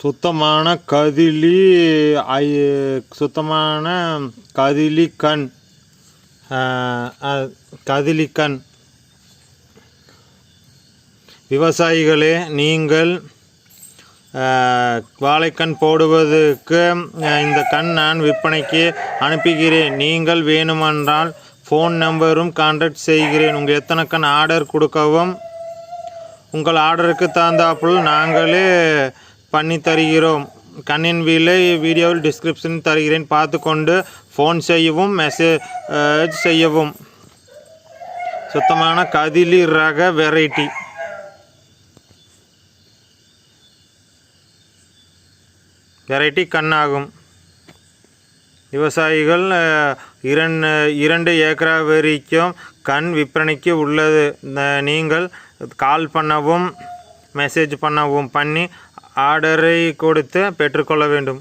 சுத்தமான கதிலி சுத்தமான கதிலிக்கண் கதிலிக்கண். விவசாயிகளே, நீங்கள் வாழைக்கண் போடுவதற்கு இந்த கண் நான் விற்பனைக்கு அனுப்புகிறேன். நீங்கள் வேணுமென்றால் ஃபோன் நம்பரும் கான்டாக்ட் செய்கிறேன். உங்கள் எத்தனை கண் ஆர்டர் கொடுக்கவும் உங்கள் ஆர்டருக்கு தகுந்தாப்புல் நாங்களே பண்ணி தருகிறோம். கண்ணின் விலை வீடியோவில் டிஸ்கிரிப்ஷன் தருகிறேன். பார்த்து கொண்டு ஃபோன் செய்யவும் மெசேஜ் செய்யவும். சுத்தமான கதிலி ரக வெரைட்டி கண்ணாகும். விவசாயிகள் 2 ஏக்கரா வரைக்கும் கண் விற்பனைக்கு உள்ளது. நீங்கள் கால் பண்ணவும் மெசேஜ் பண்ணவும் பண்ணி ஆர்டரை கொடுத்து பெற்றுக்கொள்ள வேண்டும்.